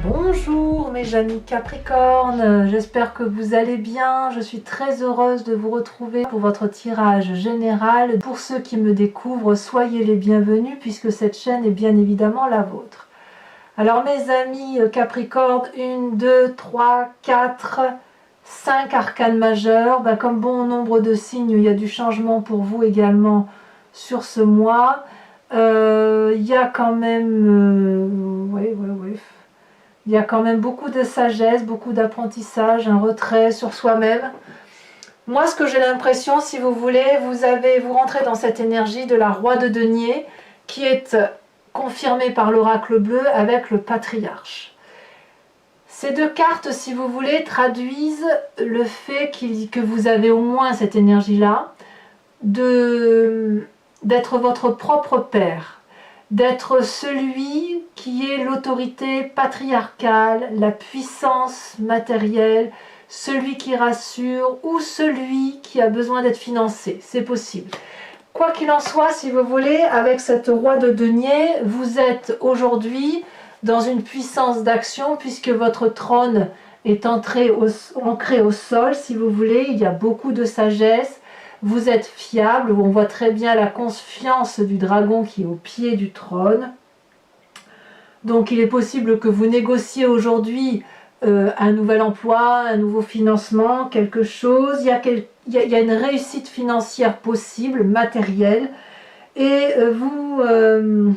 Bonjour mes amis Capricorne, j'espère que vous allez bien. Je suis très heureuse de vous retrouver pour votre tirage général. Pour ceux qui me découvrent, soyez les bienvenus puisque cette chaîne est bien évidemment la vôtre. Alors mes amis Capricorne, 1, 2, 3, 4, 5 arcanes majeurs. Comme bon nombre de signes, il y a du changement pour vous également sur ce mois. Il y a quand même... Il y a quand même beaucoup de sagesse, beaucoup d'apprentissage, un retrait sur soi-même. Moi, ce que j'ai l'impression, si vous voulez, vous rentrez dans cette énergie de la roi de denier qui est confirmée par l'oracle bleu avec le patriarche. Ces deux cartes, si vous voulez, traduisent le fait que vous avez au moins cette énergie-là d'être votre propre père. D'être celui qui est l'autorité patriarcale, la puissance matérielle, celui qui rassure ou celui qui a besoin d'être financé. C'est possible. Quoi qu'il en soit, si vous voulez, avec cette roi de denier, vous êtes aujourd'hui dans une puissance d'action puisque votre trône est ancré au sol, si vous voulez. Il y a beaucoup de sagesse. Vous êtes fiable, on voit très bien la confiance du dragon qui est au pied du trône. Donc il est possible que vous négociez aujourd'hui un nouvel emploi, un nouveau financement, quelque chose. Il y a une réussite financière possible, matérielle. Et vous ne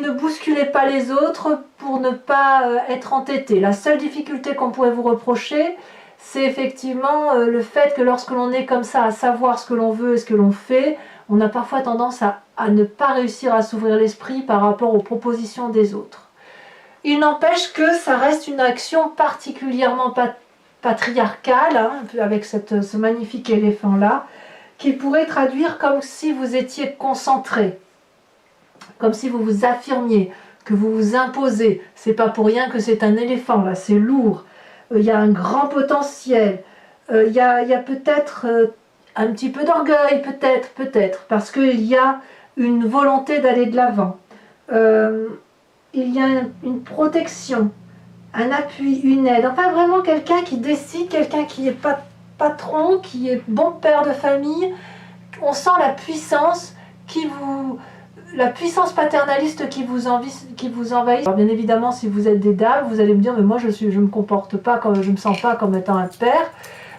bousculez pas les autres pour ne pas être entêté. La seule difficulté qu'on pourrait vous reprocher, c'est effectivement le fait que lorsque l'on est comme ça à savoir ce que l'on veut et ce que l'on fait, on a parfois tendance à ne pas réussir à s'ouvrir l'esprit par rapport aux propositions des autres. Il n'empêche que ça reste une action particulièrement patriarcale, hein, avec ce magnifique éléphant-là, qui pourrait traduire comme si vous étiez concentré, comme si vous vous affirmiez, que vous vous imposez. C'est pas pour rien que c'est un éléphant, là, c'est lourd. Il y a un grand potentiel, il y a peut-être un petit peu d'orgueil, peut-être, parce qu'il y a une volonté d'aller de l'avant. Il y a une protection, un appui, une aide, enfin vraiment quelqu'un qui décide, quelqu'un qui est patron, qui est bon père de famille. On sent la puissance la puissance paternaliste qui vous envahit. Alors bien évidemment, si vous êtes des dames, vous allez me dire mais moi je me comporte pas comme, je me sens pas comme étant un père.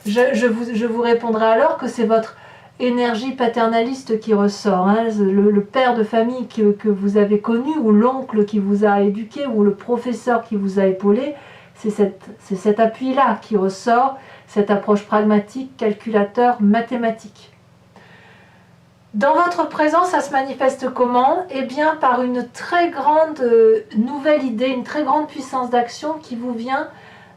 Je vous répondrai alors que c'est votre énergie paternaliste qui ressort, hein. Le père de famille que vous avez connu, ou l'oncle qui vous a éduqué, ou le professeur qui vous a épaulé, c'est cet appui-là qui ressort, cette approche pragmatique, calculateur, mathématique. Dans votre présent, ça se manifeste comment? Eh bien, par une très grande nouvelle idée, une très grande puissance d'action qui vous vient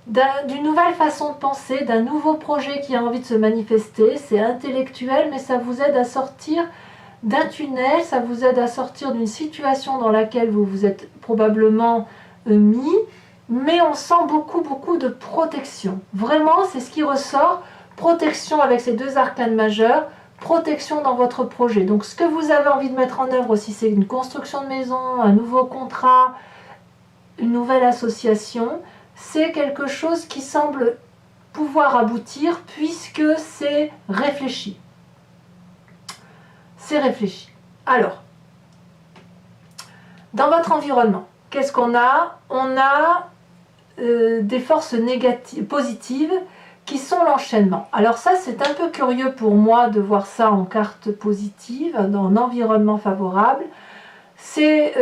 d'une nouvelle façon de penser, d'un nouveau projet qui a envie de se manifester. C'est intellectuel, mais ça vous aide à sortir d'un tunnel, ça vous aide à sortir d'une situation dans laquelle vous vous êtes probablement mis, mais on sent beaucoup de protection. Vraiment, c'est ce qui ressort, protection avec ces deux arcanes majeurs, protection dans votre projet. Donc ce que vous avez envie de mettre en œuvre, si c'est une construction de maison, un nouveau contrat, une nouvelle association, c'est quelque chose qui semble pouvoir aboutir puisque c'est réfléchi. C'est réfléchi. Alors, dans votre environnement, qu'est-ce qu'on a? On a des forces positives qui sont l'enchaînement. Alors ça, c'est un peu curieux pour moi de voir ça en carte positive, dans un environnement favorable. C'est,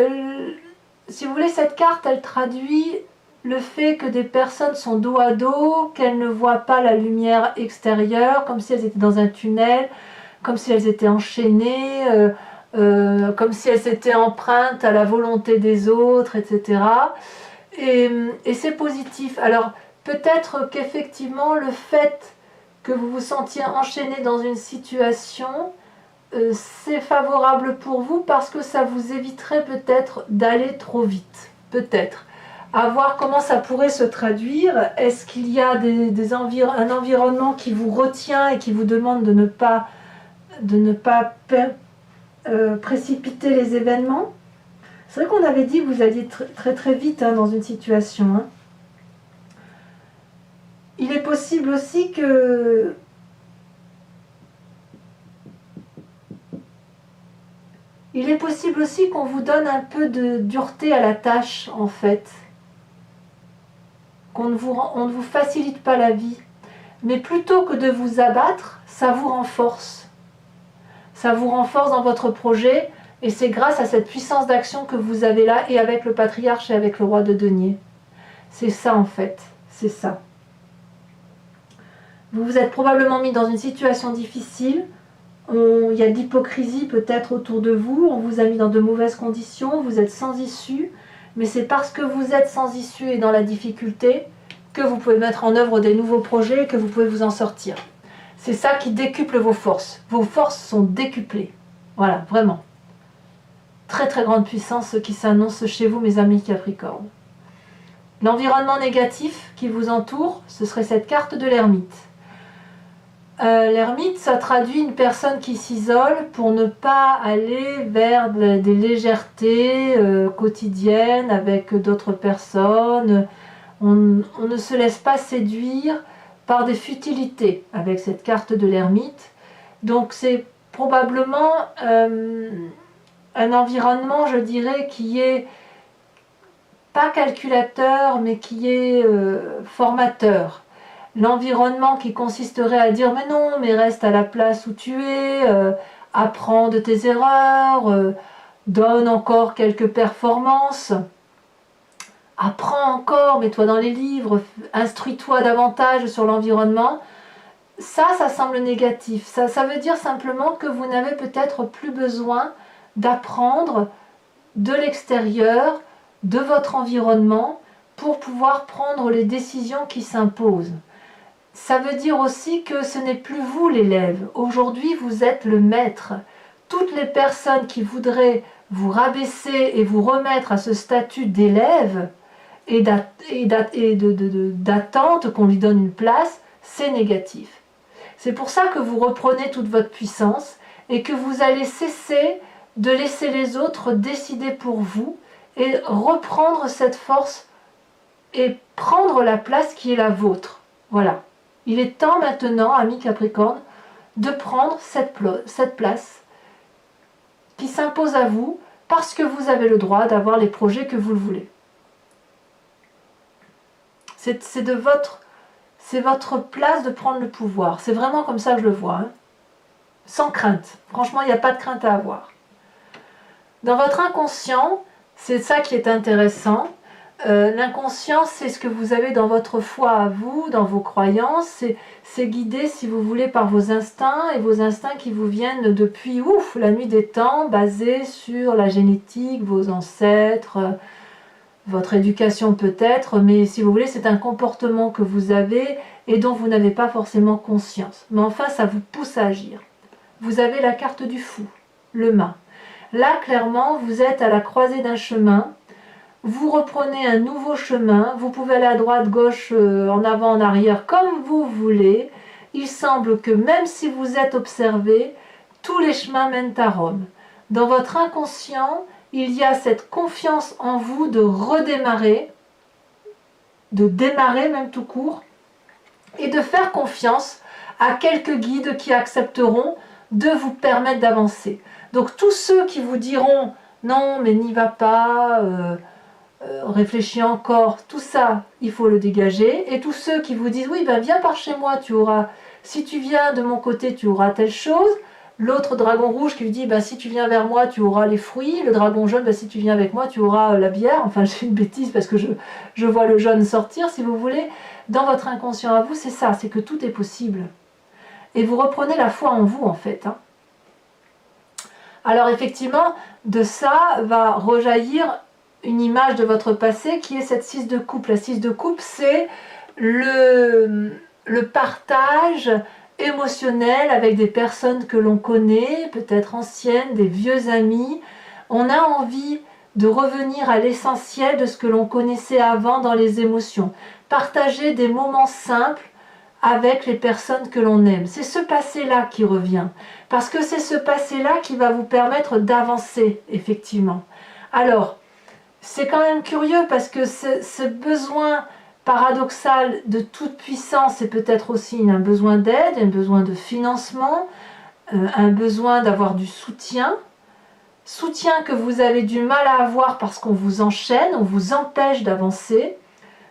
si vous voulez, cette carte, elle traduit le fait que des personnes sont dos à dos, qu'elles ne voient pas la lumière extérieure, comme si elles étaient dans un tunnel, comme si elles étaient enchaînées, comme si elles étaient empreintes à la volonté des autres, etc. Et c'est positif. Alors, peut-être qu'effectivement, le fait que vous vous sentiez enchaîné dans une situation, c'est favorable pour vous parce que ça vous éviterait peut-être d'aller trop vite. Peut-être. À voir comment ça pourrait se traduire. Est-ce qu'il y a un environnement qui vous retient et qui vous demande de ne pas précipiter les événements? C'est vrai qu'on avait dit que vous alliez très vite hein, dans une situation. Hein. Il est possible aussi que... Il est possible aussi qu'on vous donne un peu de dureté à la tâche, en fait. On ne vous facilite pas la vie. Mais plutôt que de vous abattre, ça vous renforce. Ça vous renforce dans votre projet, et c'est grâce à cette puissance d'action que vous avez là, et avec le patriarche et avec le roi de denier. C'est ça en fait, c'est ça. Vous vous êtes probablement mis dans une situation difficile, il y a de l'hypocrisie peut-être autour de vous, on vous a mis dans de mauvaises conditions, vous êtes sans issue, mais c'est parce que vous êtes sans issue et dans la difficulté que vous pouvez mettre en œuvre des nouveaux projets et que vous pouvez vous en sortir. C'est ça qui décuple vos forces. Vos forces sont décuplées. Voilà, vraiment. Très très grande puissance qui s'annonce chez vous, mes amis Capricorne. L'environnement négatif qui vous entoure, ce serait cette carte de l'ermite. L'ermite, ça traduit une personne qui s'isole pour ne pas aller vers des légèretés quotidiennes avec d'autres personnes. On ne se laisse pas séduire par des futilités avec cette carte de l'ermite. Donc c'est probablement un environnement, je dirais, qui est pas calculateur, mais qui est formateur. L'environnement qui consisterait à dire « mais non, mais reste à la place où tu es, apprends de tes erreurs, donne encore quelques performances ». Apprends encore, mets-toi dans les livres, instruis-toi davantage sur l'environnement. Ça semble négatif. Ça veut dire simplement que vous n'avez peut-être plus besoin d'apprendre de l'extérieur, de votre environnement, pour pouvoir prendre les décisions qui s'imposent. Ça veut dire aussi que ce n'est plus vous l'élève. Aujourd'hui, vous êtes le maître. Toutes les personnes qui voudraient vous rabaisser et vous remettre à ce statut d'élève, et d'attente qu'on lui donne une place, c'est négatif. C'est pour ça que vous reprenez toute votre puissance et que vous allez cesser de laisser les autres décider pour vous et reprendre cette force et prendre la place qui est la vôtre. Voilà. Il est temps maintenant, amis Capricorne, de prendre cette place qui s'impose à vous parce que vous avez le droit d'avoir les projets que vous le voulez. C'est votre place de prendre le pouvoir. C'est vraiment comme ça que je le vois. Hein. Sans crainte. Franchement, il n'y a pas de crainte à avoir. Dans votre inconscient, c'est ça qui est intéressant. L'inconscient, c'est ce que vous avez dans votre foi à vous, dans vos croyances. C'est guidé, si vous voulez, par vos instincts, et vos instincts qui vous viennent depuis la nuit des temps, basés sur la génétique, vos ancêtres, votre éducation peut-être, mais si vous voulez, c'est un comportement que vous avez et dont vous n'avez pas forcément conscience. Mais enfin, ça vous pousse à agir. Vous avez la carte du fou, le mât. Là, clairement, vous êtes à la croisée d'un chemin. Vous reprenez un nouveau chemin. Vous pouvez aller à droite, gauche, en avant, en arrière, comme vous voulez. Il semble que même si vous êtes observé, tous les chemins mènent à Rome. Dans votre inconscient, il y a cette confiance en vous de redémarrer, de démarrer même tout court, et de faire confiance à quelques guides qui accepteront de vous permettre d'avancer. Donc tous ceux qui vous diront « non, mais n'y va pas, réfléchis encore », tout ça, il faut le dégager. Et tous ceux qui vous disent « oui, ben viens par chez moi, tu auras, si tu viens de mon côté, tu auras telle chose », l'autre dragon rouge qui lui dit bah, si tu viens vers moi, tu auras les fruits. Le dragon jaune, bah, si tu viens avec moi, tu auras la bière. Enfin, j'ai une bêtise parce que je vois le jaune sortir, si vous voulez. Dans votre inconscient à vous, c'est ça, c'est que tout est possible. Et vous reprenez la foi en vous, en fait. Hein. Alors, effectivement, de ça va rejaillir une image de votre passé qui est cette 6 de coupe. La 6 de coupe, c'est le partage émotionnel avec des personnes que l'on connaît, peut-être anciennes, des vieux amis. On a envie de revenir à l'essentiel de ce que l'on connaissait avant dans les émotions. Partager des moments simples avec les personnes que l'on aime. C'est ce passé-là qui revient. Parce que c'est ce passé-là qui va vous permettre d'avancer, effectivement. Alors, c'est quand même curieux parce que ce besoin paradoxal de toute puissance, c'est peut-être aussi un besoin d'aide, un besoin de financement, un besoin d'avoir du soutien. Soutien que vous avez du mal à avoir parce qu'on vous enchaîne, on vous empêche d'avancer,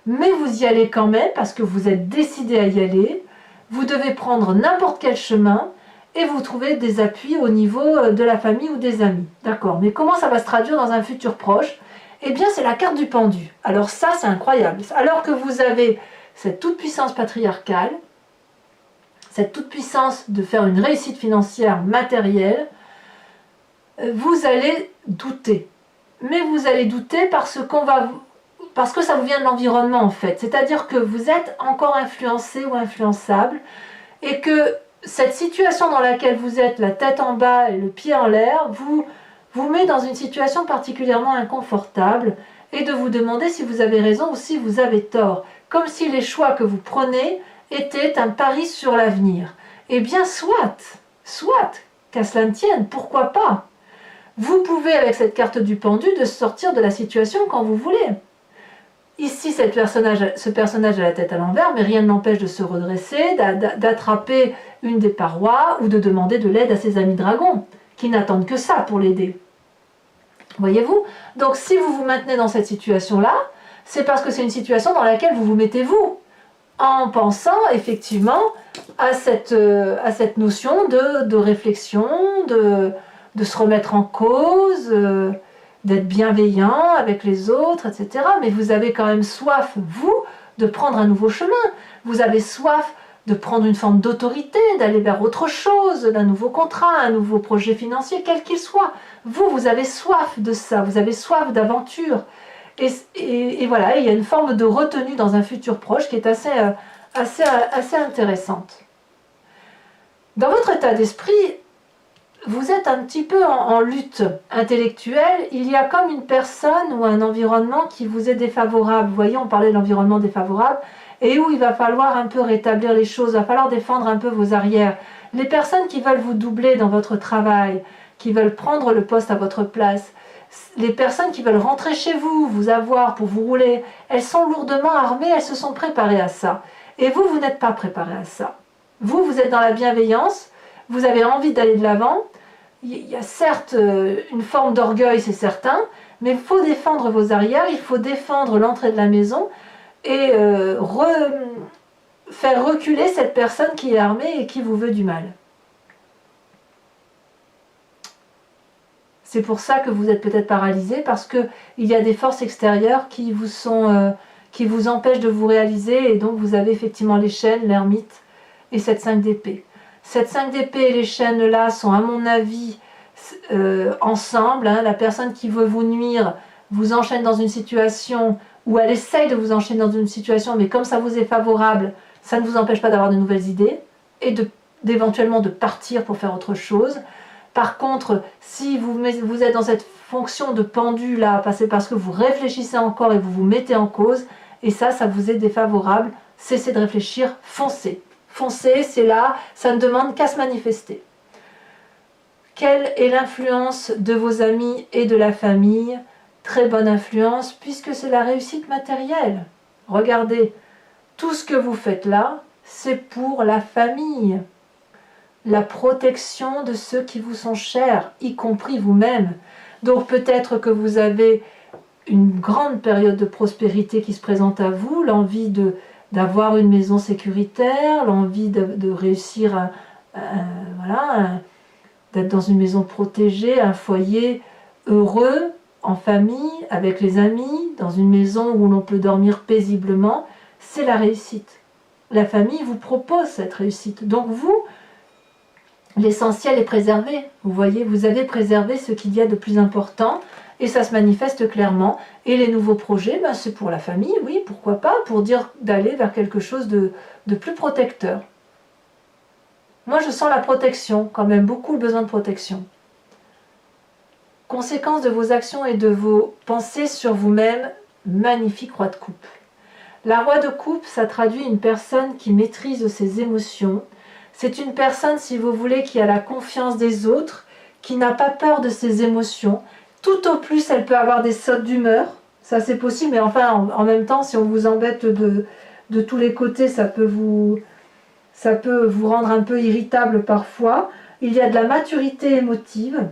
mais vous y allez quand même parce que vous êtes décidé à y aller. Vous devez prendre n'importe quel chemin et vous trouvez des appuis au niveau de la famille ou des amis. D'accord, mais comment ça va se traduire dans un futur proche? Eh bien, c'est la carte du pendu. Alors ça, c'est incroyable. Alors que vous avez cette toute-puissance patriarcale, cette toute-puissance de faire une réussite financière matérielle, vous allez douter. Mais vous allez douter parce que ça vous vient de l'environnement en fait. C'est-à-dire que vous êtes encore influencé ou influençable et que cette situation dans laquelle vous êtes, la tête en bas et le pied en l'air, vous met dans une situation particulièrement inconfortable et de vous demander si vous avez raison ou si vous avez tort. Comme si les choix que vous prenez étaient un pari sur l'avenir. Eh bien, soit, qu'à cela ne tienne, pourquoi pas? Vous pouvez, avec cette carte du pendu, de sortir de la situation quand vous voulez. Ici, ce personnage a la tête à l'envers, mais rien ne l'empêche de se redresser, d'attraper une des parois ou de demander de l'aide à ses amis dragons, qui n'attendent que ça pour l'aider. Voyez-vous? Donc si vous vous maintenez dans cette situation-là, c'est parce que c'est une situation dans laquelle vous vous mettez vous, en pensant effectivement à cette notion de réflexion, de se remettre en cause, d'être bienveillant avec les autres, etc. Mais vous avez quand même soif, vous, de prendre un nouveau chemin. Vous avez soif de prendre une forme d'autorité, d'aller vers autre chose, d'un nouveau contrat, un nouveau projet financier, quel qu'il soit. Vous avez soif de ça, vous avez soif d'aventure. Et voilà, il y a une forme de retenue dans un futur proche qui est assez intéressante. Dans votre état d'esprit, vous êtes un petit peu en lutte intellectuelle. Il y a comme une personne ou un environnement qui vous est défavorable. Vous voyez, on parlait de l'environnement défavorable et où il va falloir un peu rétablir les choses, il va falloir défendre un peu vos arrières. Les personnes qui veulent vous doubler dans votre travail, qui veulent prendre le poste à votre place, les personnes qui veulent rentrer chez vous, vous avoir pour vous rouler, elles sont lourdement armées, elles se sont préparées à ça. Et vous n'êtes pas préparé à ça. Vous êtes dans la bienveillance, vous avez envie d'aller de l'avant. Il y a certes une forme d'orgueil, c'est certain, mais il faut défendre vos arrières, il faut défendre l'entrée de la maison et faire reculer cette personne qui est armée et qui vous veut du mal. C'est pour ça que vous êtes peut-être paralysé, parce qu'il y a des forces extérieures qui vous empêchent de vous réaliser, et donc vous avez effectivement les chaînes, l'ermite et cette 5 d'épée. Cette 5 d'épée et les chaînes là sont à mon avis ensemble. La personne qui veut vous nuire vous enchaîne dans une situation, ou elle essaye de vous enchaîner dans une situation, mais comme ça vous est favorable, ça ne vous empêche pas d'avoir de nouvelles idées et d'éventuellement de partir pour faire autre chose. Par contre, si vous êtes dans cette fonction de pendu là, c'est parce que vous réfléchissez encore et vous vous mettez en cause, et ça vous est défavorable. Cessez de réfléchir, foncez. Foncez, c'est là, ça ne demande qu'à se manifester. Quelle est l'influence de vos amis et de la famille? Très bonne influence, puisque c'est la réussite matérielle. Regardez, tout ce que vous faites là, c'est pour la famille. La protection de ceux qui vous sont chers, y compris vous-même. Donc peut-être que vous avez une grande période de prospérité qui se présente à vous, l'envie d'avoir une maison sécuritaire, l'envie de réussir d'être dans une maison protégée, un foyer heureux, en famille, avec les amis, dans une maison où l'on peut dormir paisiblement. C'est la réussite. La famille vous propose cette réussite. Donc vous, l'essentiel est préservé. Vous voyez, vous avez préservé ce qu'il y a de plus important et ça se manifeste clairement. Et les nouveaux projets, c'est pour la famille, oui, pourquoi pas, pour dire d'aller vers quelque chose de plus protecteur. Moi, je sens la protection, quand même, beaucoup le besoin de protection. Conséquence de vos actions et de vos pensées sur vous-même, magnifique roi de coupe. La roi de coupe, ça traduit une personne qui maîtrise ses émotions. C'est une personne, si vous voulez, qui a la confiance des autres, qui n'a pas peur de ses émotions, Tout au plus, elle peut avoir des sautes d'humeur. Ça, c'est possible, mais enfin, en même temps, si on vous embête de tous les côtés, ça peut vous rendre un peu irritable parfois. Il y a de la maturité émotive.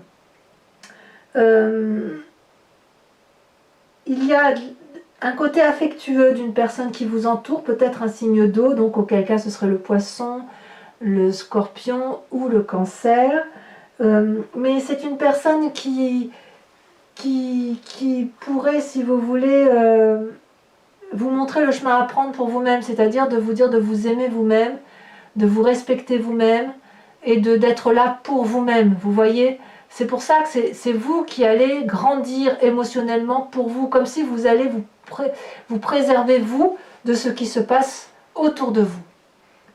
Il y a un côté affectueux d'une personne qui vous entoure, peut-être un signe d'eau, donc auquel cas ce serait le poisson, le scorpion ou le cancer. Mais c'est une personne qui pourrait, si vous voulez, vous montrer le chemin à prendre pour vous-même, c'est-à-dire de vous dire de vous aimer vous-même, de vous respecter vous-même et d'être là pour vous-même. Vous voyez, c'est pour ça que c'est vous qui allez grandir émotionnellement pour vous, comme si vous allez vous préserver vous de ce qui se passe autour de vous.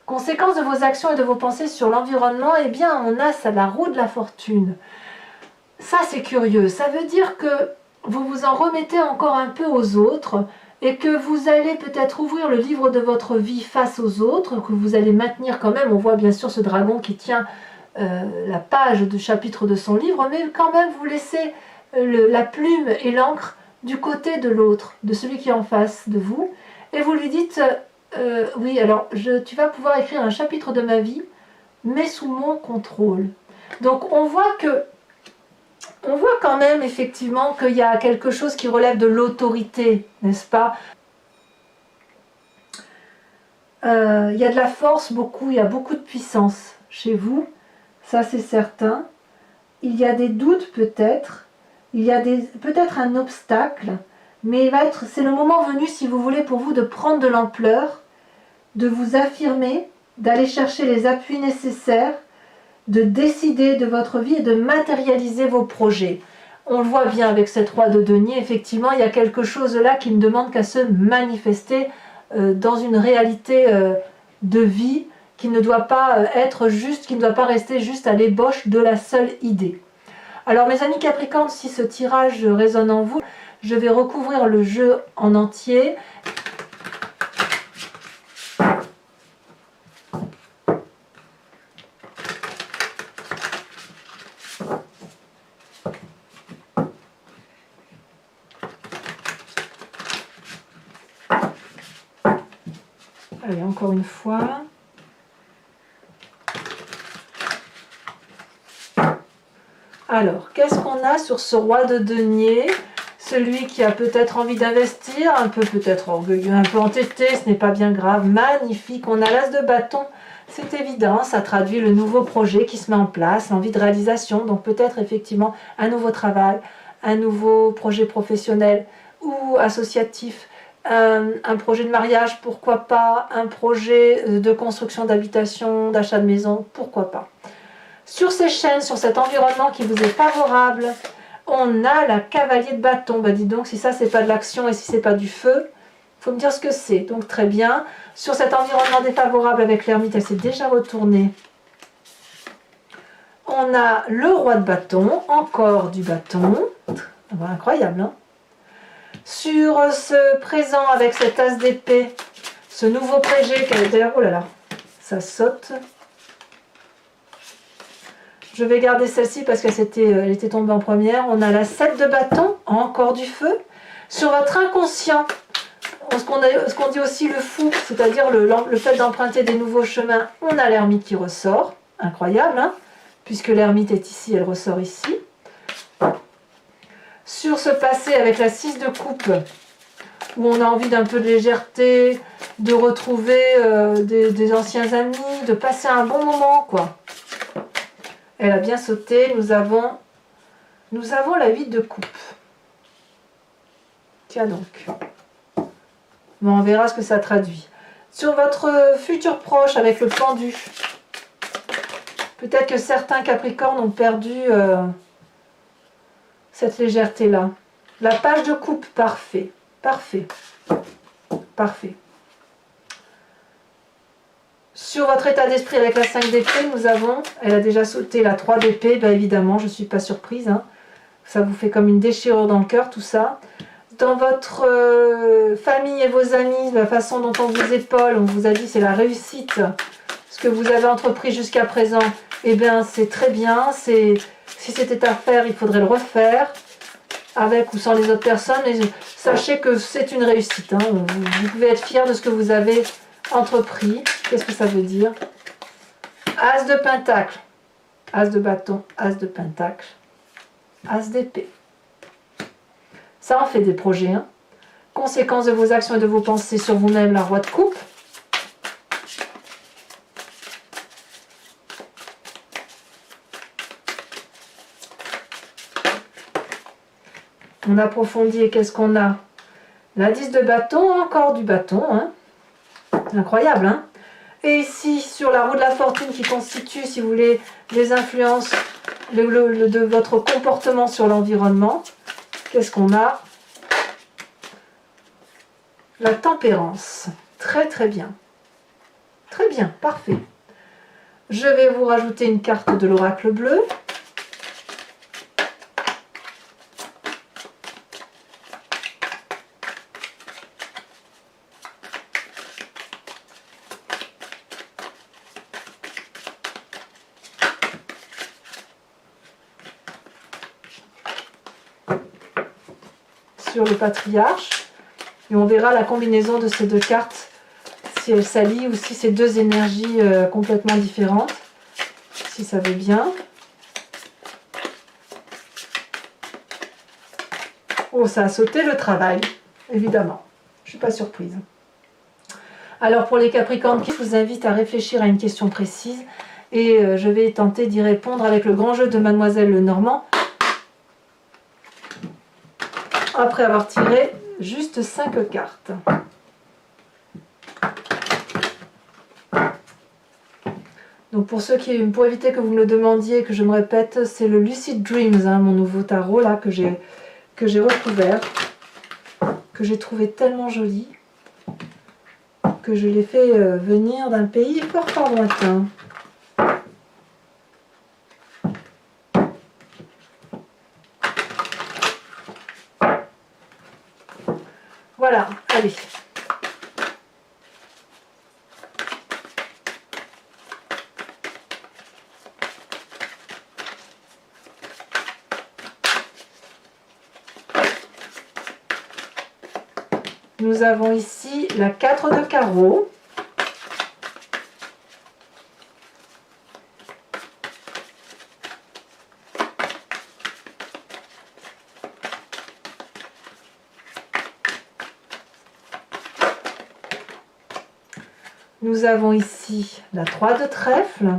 Conséquence de vos actions et de vos pensées sur l'environnement, eh bien on a ça, la roue de la fortune. Ça c'est curieux, ça veut dire que vous vous en remettez encore un peu aux autres et que vous allez peut-être ouvrir le livre de votre vie face aux autres, que vous allez maintenir quand même, on voit bien sûr ce dragon qui tient la page de chapitre de son livre, mais quand même vous laissez la plume et l'encre du côté de l'autre, de celui qui est en face de vous, et vous lui dites oui, alors tu vas pouvoir écrire un chapitre de ma vie, mais sous mon contrôle. Donc on voit quand même effectivement qu'il y a quelque chose qui relève de l'autorité, n'est-ce pas? Il y a de la force beaucoup, il y a beaucoup de puissance chez vous, ça c'est certain. Il y a des doutes peut-être, il y a peut-être un obstacle, mais c'est le moment venu, si vous voulez, pour vous de prendre de l'ampleur, de vous affirmer, d'aller chercher les appuis nécessaires, de décider de votre vie et de matérialiser vos projets. On le voit bien avec cette roi de denier, effectivement, il y a quelque chose là qui ne demande qu'à se manifester dans une réalité de vie qui ne doit pas être juste, qui ne doit pas rester juste à l'ébauche de la seule idée. Alors mes amis Capricorne, si ce tirage résonne en vous, je vais recouvrir le jeu en entier. Allez, encore une fois. Alors, qu'est-ce qu'on a sur ce roi de denier? Celui qui a peut-être envie d'investir, un peu peut-être orgueilleux, un peu entêté, ce n'est pas bien grave, magnifique. On a l'as de bâton, c'est évident, ça traduit le nouveau projet qui se met en place, l'envie de réalisation, donc peut-être effectivement un nouveau travail, un nouveau projet professionnel ou associatif, un projet de mariage, pourquoi pas, un projet de construction d'habitation, d'achat de maison, pourquoi pas. Sur ces chaînes, sur cet environnement qui vous est favorable, on a la cavalier de bâton. Bah dis donc, si ça c'est pas de l'action et si c'est pas du feu, il faut me dire ce que c'est. Donc très bien. Sur cet environnement défavorable avec l'ermite, elle s'est déjà retournée. On a le roi de bâton, encore du bâton. Incroyable, hein? Sur ce présent avec cet as d'épée, ce nouveau projet qui a d'ailleurs, oh là là, ça saute. Je vais garder celle-ci parce qu'elle était tombée en première. On a la 7 de bâton, encore du feu. Sur votre inconscient, ce qu'on dit aussi le fou, c'est-à-dire le fait d'emprunter des nouveaux chemins, on a l'ermite qui ressort. Incroyable, hein? Puisque l'ermite est ici, elle ressort ici. Sur ce passé avec la 6 de coupe, où on a envie d'un peu de légèreté, de retrouver des anciens amis, de passer un bon moment, quoi. Elle a bien sauté. Nous avons la 8 de coupe. Tiens donc. Bon, on verra ce que ça traduit. Sur votre futur proche avec le pendu, peut-être que certains Capricornes ont perdu cette légèreté-là. La page de coupe, parfait. Parfait. Parfait. Sur votre état d'esprit avec la 5 d'épée, nous avons, elle a déjà sauté la 3 d'épée, bien évidemment, je ne suis pas surprise. Hein. Ça vous fait comme une déchirure dans le cœur, tout ça. Dans votre famille et vos amis, la façon dont on vous épaule, on vous a dit c'est la réussite. Ce que vous avez entrepris jusqu'à présent, eh bien c'est très bien. Si c'était à faire, il faudrait le refaire. avec ou sans les autres personnes, et sachez que c'est une réussite. Hein. Vous pouvez être fier de ce que vous avez entrepris. Qu'est-ce que ça veut dire? As de pentacle, as de bâton, as de pentacle, as d'épée. Ça en fait des projets. Hein. Conséquence de vos actions et de vos pensées sur vous-même, la roi de coupe. On approfondit et qu'est-ce qu'on a? La 10 de bâton, encore du bâton. Hein. Incroyable, hein? Et ici, sur la roue de la fortune qui constitue, si vous voulez, les influences de votre comportement sur l'environnement, qu'est-ce qu'on a? La tempérance. Très très bien. Très bien, parfait. Je vais vous rajouter une carte de l'oracle bleu. Sur le patriarche, et on verra la combinaison de ces deux cartes, si elles s'allient ou si c'est deux énergies complètement différentes, si ça va bien. Oh, ça a sauté le travail, évidemment, je ne suis pas surprise. Alors pour les Capricornes, je vous invite à réfléchir à une question précise, et je vais tenter d'y répondre avec le grand jeu de Mademoiselle Lenormand, après avoir tiré juste 5 cartes. Donc pour pour éviter que vous me le demandiez, que je me répète, c'est le Lucid Dreams, hein, mon nouveau tarot là que j'ai recouvert, que j'ai trouvé tellement joli, que je l'ai fait venir d'un pays fort lointain. Voilà, allez. Nous avons ici la 4 de carreau. Nous avons ici la 3 de trèfle.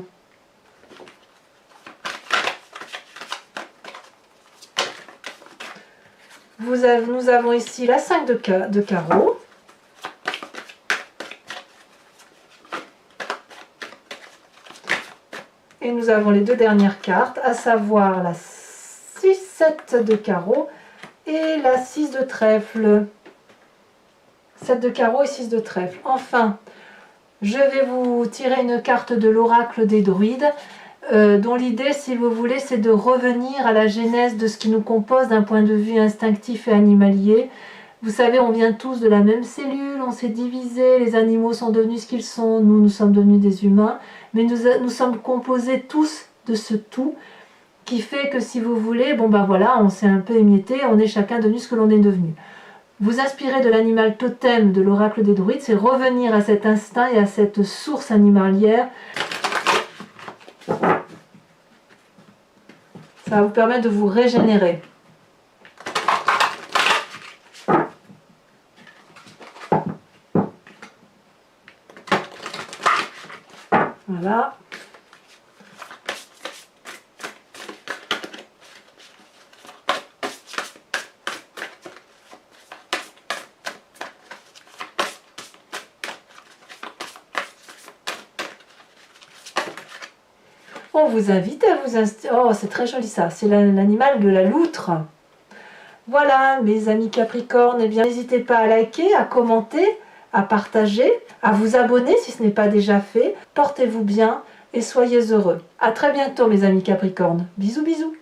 Nous avons ici la 5 de carreau. Et nous avons les deux dernières cartes, à savoir la 6-7 de carreau et la 6 de trèfle. 7 de carreau et 6 de trèfle. Enfin, je vais vous tirer une carte de l'oracle des druides, dont l'idée, si vous voulez, c'est de revenir à la genèse de ce qui nous compose d'un point de vue instinctif et animalier. Vous savez, on vient tous de la même cellule, on s'est divisé, les animaux sont devenus ce qu'ils sont, nous sommes devenus des humains, mais nous sommes composés tous de ce tout, qui fait que, si vous voulez, bon ben voilà, on s'est un peu émietté, on est chacun devenu ce que l'on est devenu. Vous inspirer de l'animal totem de l'oracle des druides, c'est revenir à cet instinct et à cette source animalière. Ça va vous permettre de vous régénérer. Voilà. On vous invite à vous installer. Oh, c'est très joli ça. C'est l'animal de la loutre. Voilà, mes amis Capricornes. Eh bien, n'hésitez pas à liker, à commenter, à partager, à vous abonner si ce n'est pas déjà fait. Portez-vous bien et soyez heureux. À très bientôt, mes amis Capricornes. Bisous, bisous.